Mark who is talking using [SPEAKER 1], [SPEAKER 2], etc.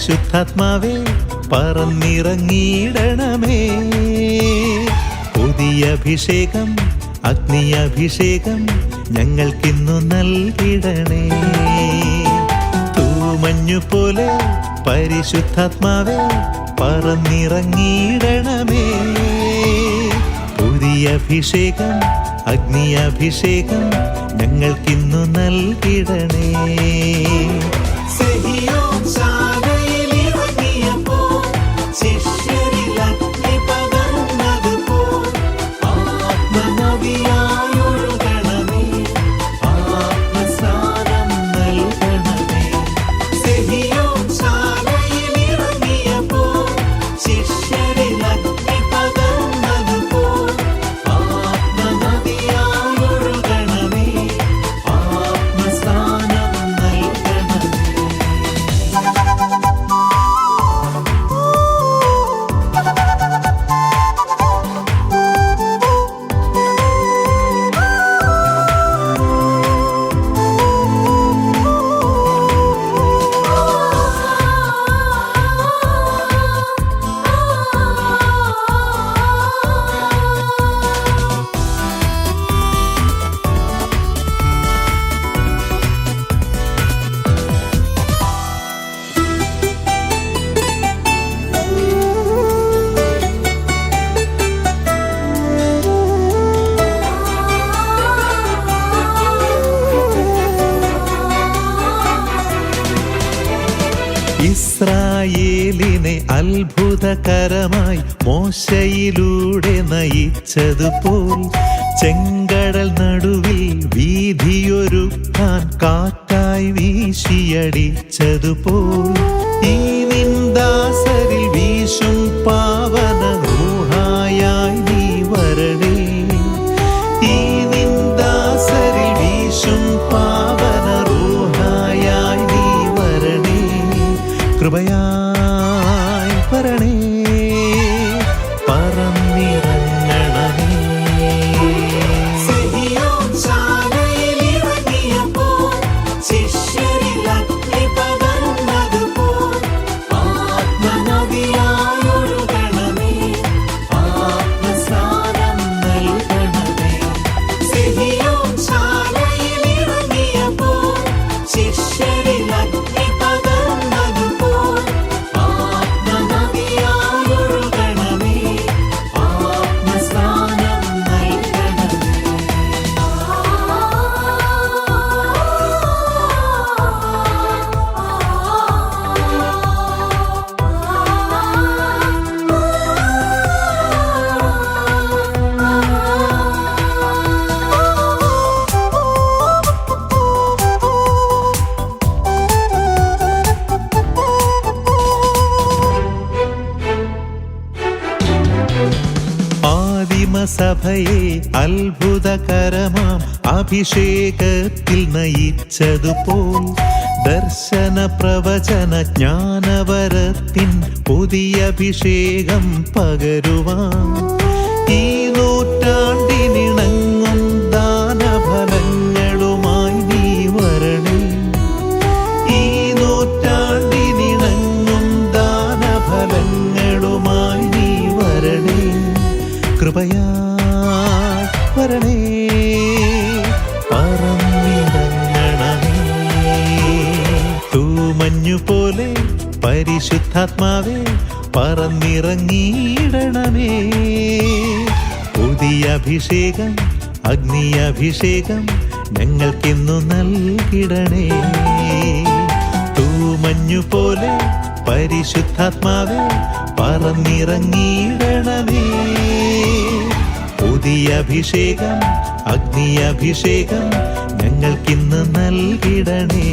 [SPEAKER 1] പരിശുദ്ധാത്മാവേ പറന്നിറങ്ങിയിടണമേ. പുതിയ അഭിഷേകം അഗ്നി അഭിഷേകം ഞങ്ങൾക്കിന്നു നൽകിടണേ. തൂമഞ്ഞു പോലെ പരിശുദ്ധാത്മാവേ പറന്നിറങ്ങിയിടണമേ. പുതിയ അഭിഷേകം അഗ്നി അഭിഷേകം ഞങ്ങൾക്കിന്നു നൽകിടണേ. ഇസ്രായേലിനെ അത്ഭുതകരമായി മോശയിലൂടെ നയിച്ചതുപോൽ ചെങ്കടൽ നടുവിൽ വീതിയൊരുക്കാൻ കാറ്റായി വീശിയടിച്ചതുപോൽ ഈ നിന്ദാസരിൽ വീശും പാവന റൂഹായായി നീ വരണേ. ഈ നിന്ദാസരിൽ വീശും പാവന റൂഹായായി നീ വരണേ. കൃപയായി വരണേ, പറന്നിറങ്ങണമേ. സഭയെ അത്ഭുതകരമാം അഭിഷേകത്തിൽ നയിച്ചതുപോൽ ദർശന പ്രവചന ജ്ഞാനവരത്തിൻ പുതിയ അഭിഷേകം പകരുവാൻ ഈ നൂറ്റാണ്ടിനിണങ്ങും ദാനഫലങ്ങളുമായി നീ വരണേ. ഈ നൂറ്റാണ്ടിനിണങ്ങും ദാനഫലങ്ങളുമായി നീ വരണേ. കൃപയാ വരണേ, പറന്നിറങ്ങണമേ. തൂമഞ്ഞു പോലെ പരിശുദ്ധാത്മാവേ പറന്നിറങ്ങിയിടണമേ. പുതിയ അഭിഷേകം അഗ്നി അഭിഷേകം ഞങ്ങൾക്കിന്നു നൽകിടണേ. തൂമഞ്ഞു പോലെ പരിശുദ്ധാത്മാവേ പറന്നിറങ്ങിയിടണമേ. പുതിയ അഭിഷേകം അഗ്നി അഭിഷേകം ഞങ്ങൾക്കിന്ന് നൽകിടണേ.